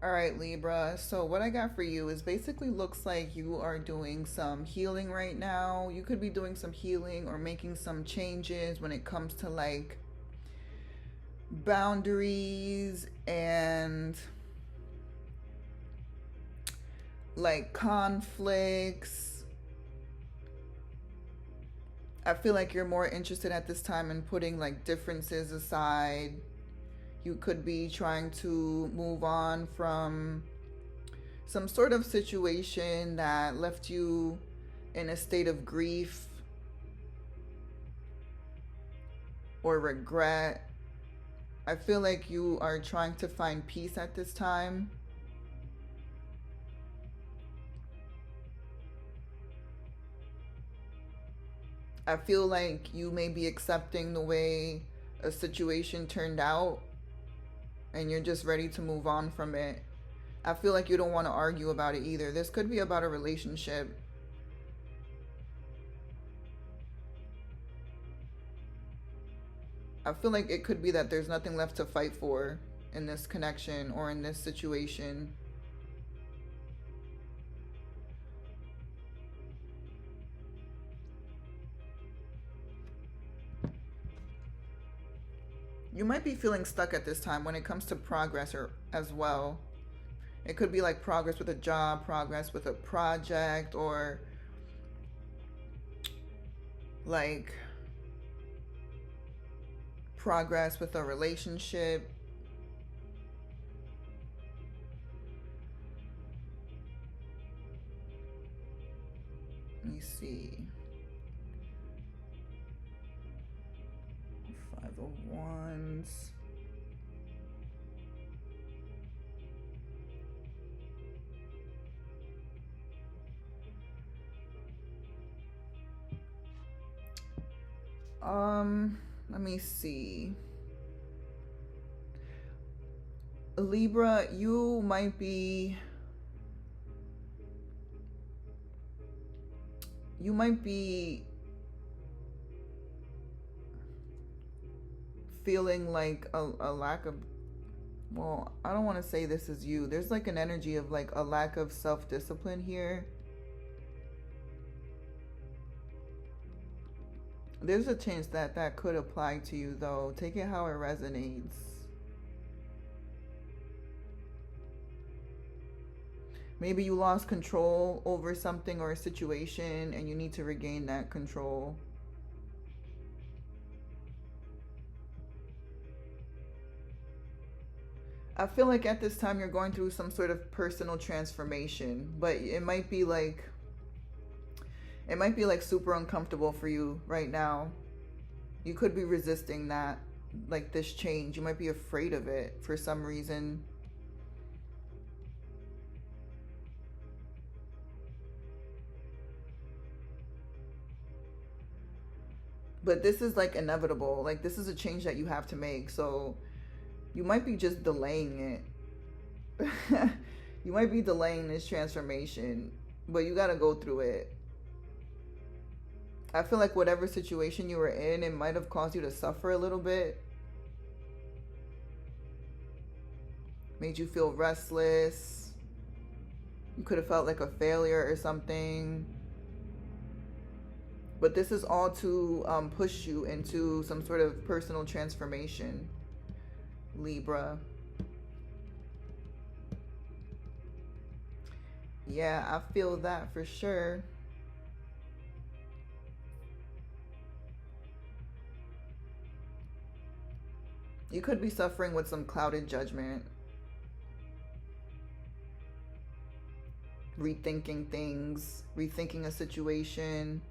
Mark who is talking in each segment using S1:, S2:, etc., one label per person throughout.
S1: All right, Libra. So what I got for you is basically looks like you are doing some healing right now. You could be doing some healing or making some changes when it comes to like boundaries and like conflicts. I feel like you're more interested at this time in putting like differences aside. You could be trying to move on from some sort of situation that left you in a state of grief or regret. I feel like you are trying to find peace at this time. I feel like you may be accepting the way a situation turned out and you're just ready to move on from it. I feel like you don't want to argue about it either. This could be about a relationship. I feel like it could be that there's nothing left to fight for in this connection or in this situation. You might be feeling stuck at this time when it comes to progress or as well. It could be like progress with a job, progress with a project, or like progress with a relationship. Let me see. Five of Wands. Let me see. Libra, you might be feeling like a lack of, well, I don't want to say this is you. There's like an energy of like a lack of self-discipline here. There's a chance that that could apply to you though. Take it how it resonates. Maybe you lost control over something or a situation and you need to regain that control. I feel like at this time you're going through some sort of personal transformation, but it might be like super uncomfortable for you right now. You could be resisting that, like this change. You might be afraid of it for some reason. But this is like inevitable. Like this is a change that you have to make. So you might be just delaying it. You might be delaying this transformation, but you got to go through it. I feel like whatever situation you were in, it might have caused you to suffer a little bit. Made you feel restless. You could have felt like a failure or something. But this is all to push you into some sort of personal transformation, Libra. Yeah, I feel that for sure. You could be suffering with some clouded judgment, rethinking things, rethinking a situation.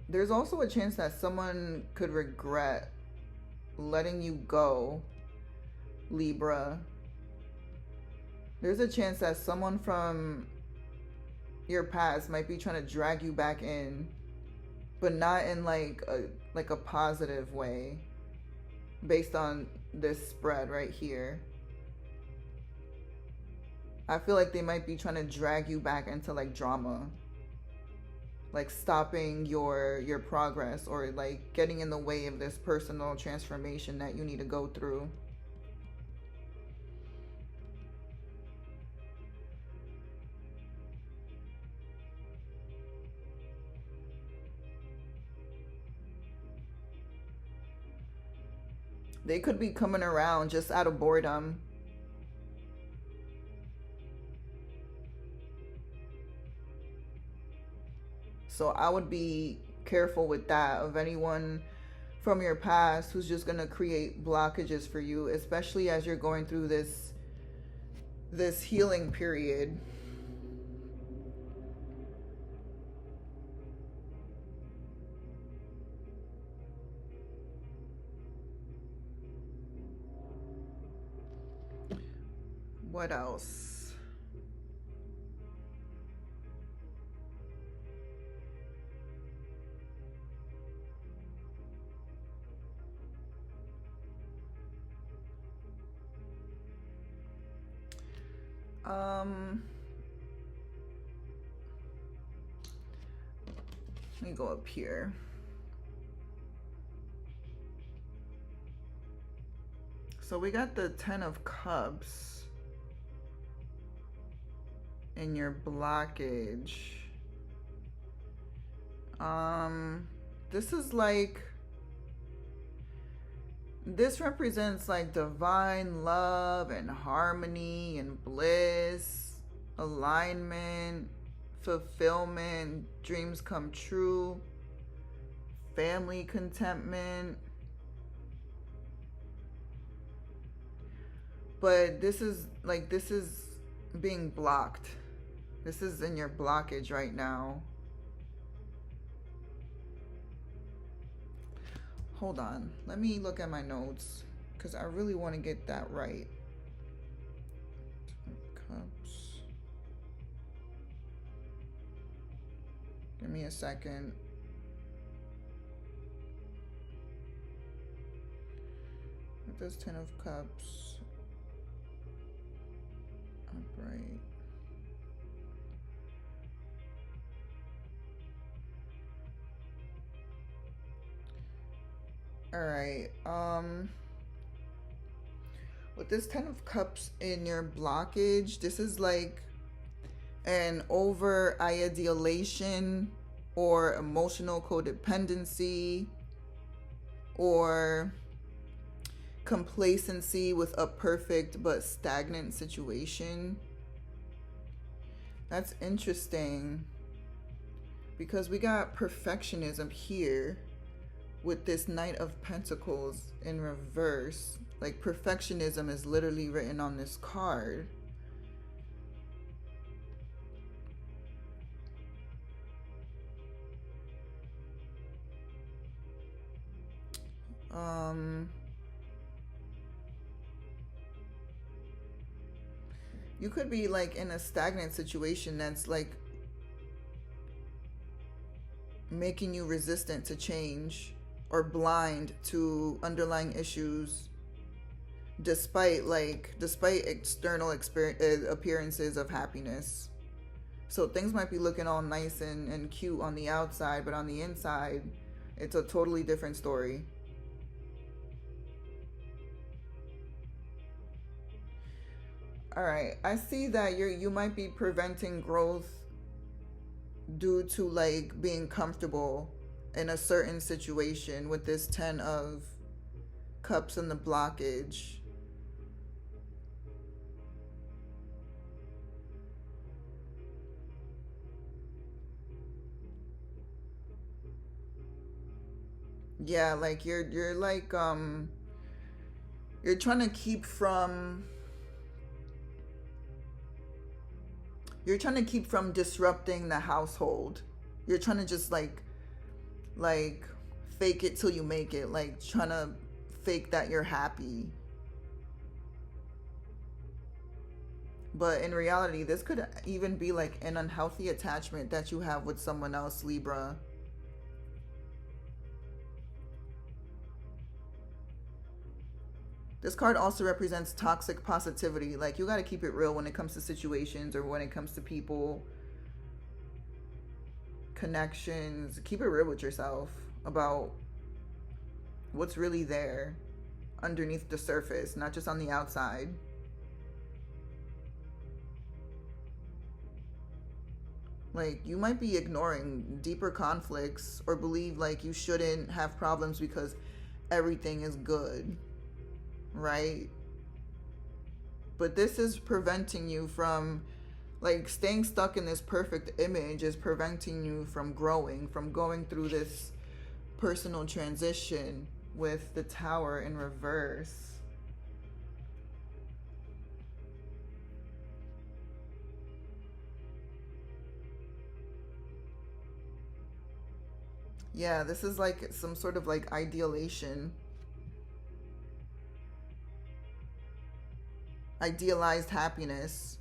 S1: There's also a chance that someone could regret letting you go, Libra. There's a chance that someone from your past might be trying to drag you back in, but not in like a positive way based on this spread right here. I feel like they might be trying to drag you back into like drama. like stopping your progress, or like getting in the way of this personal transformation that you need to go through. They could be coming around just out of boredom. So I would be careful with that, of anyone from your past who's just going to create blockages for you, especially as you're going through this healing period. What else? Let me go up here. So we got the 10 of Cups in your blockage. This is like, this represents like divine love and harmony and bliss, alignment, fulfillment, dreams come true, family contentment. But this is being blocked. This is in your blockage right now. Hold on, let me look at my notes, because I really want to get that right. Cups. Give me a second. What does 10 of Cups? Upright. All right. With this 10 of Cups in your blockage, this is like an over idealization or emotional codependency or complacency with a perfect but stagnant situation. That's interesting, because we got perfectionism here with this Knight of Pentacles in reverse. Like, perfectionism is literally written on this card. You could be like in a stagnant situation that's like making you resistant to change or blind to underlying issues, despite external appearances of happiness. So things might be looking all nice and cute on the outside, but on the inside, it's a totally different story. All right, I see that you might be preventing growth due to like being comfortable in a certain situation with this 10 of Cups and the blockage. Yeah, like you're like you're trying to keep from disrupting the household. You're trying to just like fake it till you make it, like trying to fake that you're happy. But in reality, this could even be like an unhealthy attachment that you have with someone else, Libra. This card also represents toxic positivity. Like, you got to keep it real when it comes to situations or when it comes to people. connections. Keep it real with yourself about what's really there underneath the surface, not just on the outside. Like, you might be ignoring deeper conflicts or believe like you shouldn't have problems because everything is good, right? But this is preventing you from, like, staying stuck in this perfect image is preventing you from growing, from going through this personal transition with the Tower in reverse. Yeah, this is like some sort of like idealized happiness.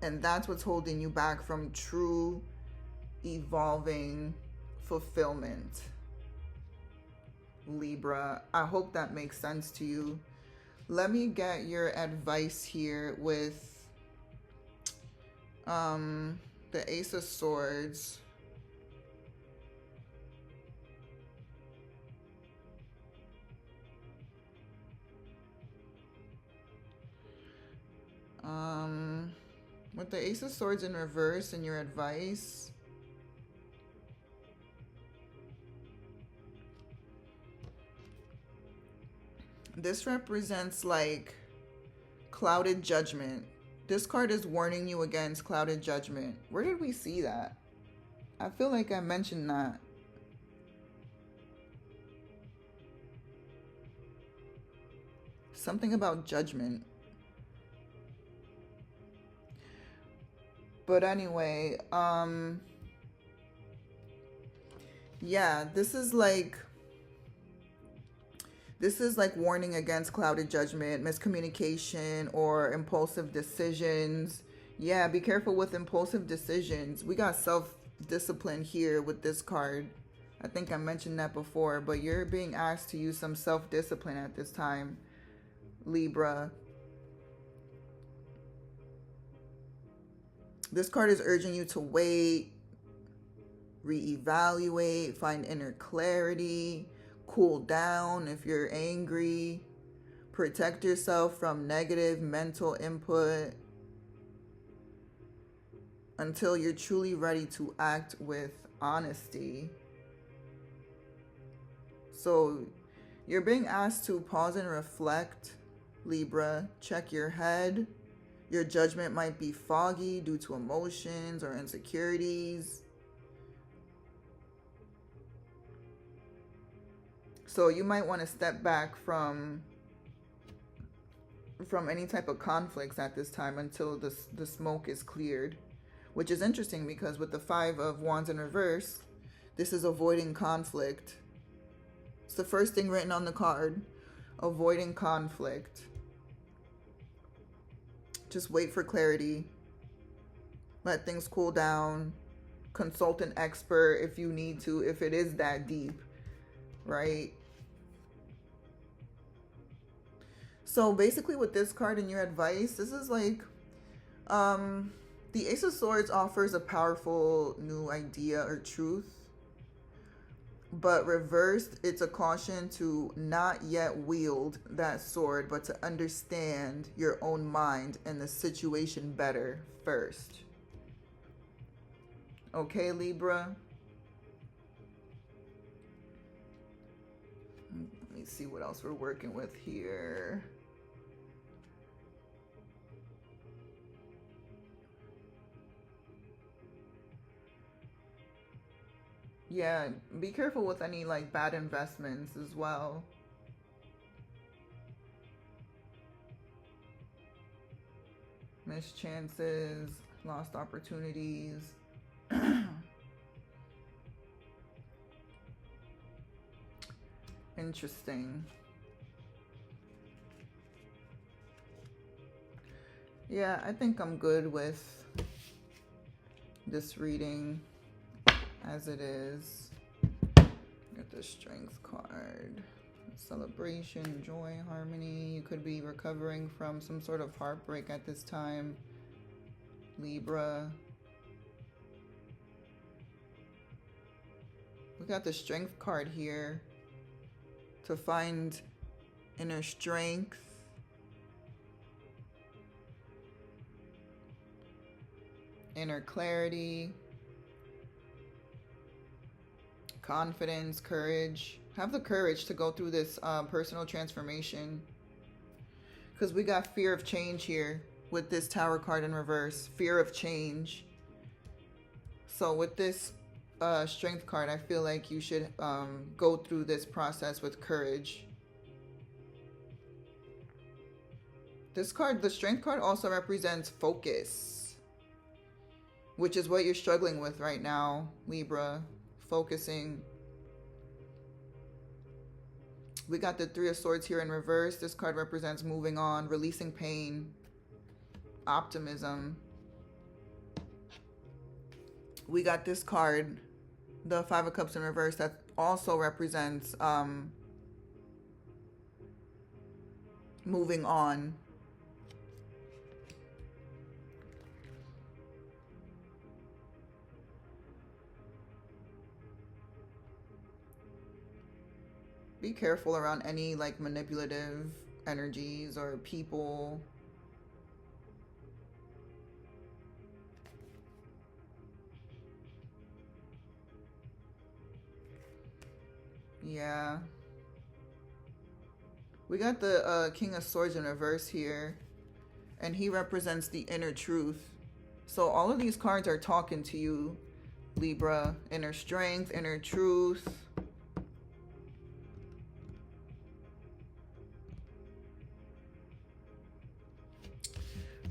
S1: And that's what's holding you back from true evolving fulfillment. Libra, I hope that makes sense to you. Let me get your advice here with the Ace of Swords. With the Ace of Swords in reverse and your advice, this represents like clouded judgment. This card is warning you against clouded judgment. Where did we see that? I feel like I mentioned that. Something about judgment. But anyway, yeah, this is like warning against clouded judgment, miscommunication, or impulsive decisions. Yeah, be careful with impulsive decisions. We got self-discipline here with this card. I think I mentioned that before, but you're being asked to use some self-discipline at this time, Libra. This card is urging you to wait, reevaluate, find inner clarity, cool down if you're angry, protect yourself from negative mental input until you're truly ready to act with honesty. So you're being asked to pause and reflect, Libra. Check your head. Your judgment might be foggy due to emotions or insecurities. So you might want to step back from any type of conflicts at this time until the smoke is cleared. Which is interesting because with the Five of Wands in reverse, this is avoiding conflict. It's the first thing written on the card. Avoiding conflict. Just wait for clarity. Let things cool down. Consult an expert if you need to, if it is that deep, right? So basically with this card and your advice, this is like, the Ace of Swords offers a powerful new idea or truth. But reversed, it's a caution to not yet wield that sword, but to understand your own mind and the situation better first. Okay, Libra? Let me see what else we're working with here. Yeah, be careful with any like bad investments as well. Missed chances, lost opportunities. Interesting. Yeah, I think I'm good with this reading as it is. Get the Strength card. Celebration, joy, harmony. You could be recovering from some sort of heartbreak at this time, Libra. We got the Strength card here to find inner strength. Inner clarity. Confidence, courage. Have the courage to go through this personal transformation. Because we got fear of change here with this Tower card in reverse. Fear of change. So with this Strength card, I feel like you should go through this process with courage. This card, the Strength card, also represents focus, which is what you're struggling with right now, Libra. Focusing. We got the Three of Swords here in reverse. This card represents moving on, releasing pain, optimism. We got this card, the Five of Cups in reverse, that also represents moving on. Be careful around any like manipulative energies or people. Yeah. We got the King of Swords in reverse here. And he represents the inner truth. So all of these cards are talking to you, Libra. Inner strength, inner truth.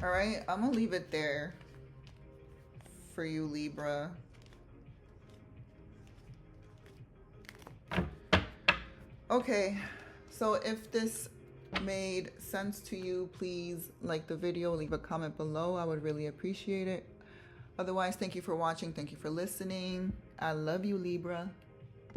S1: All right, I'm gonna leave it there for you, Libra. Okay, so if this made sense to you, please like the video, leave a comment below. I would really appreciate it. Otherwise, thank you for watching. Thank you for listening. I love you, Libra.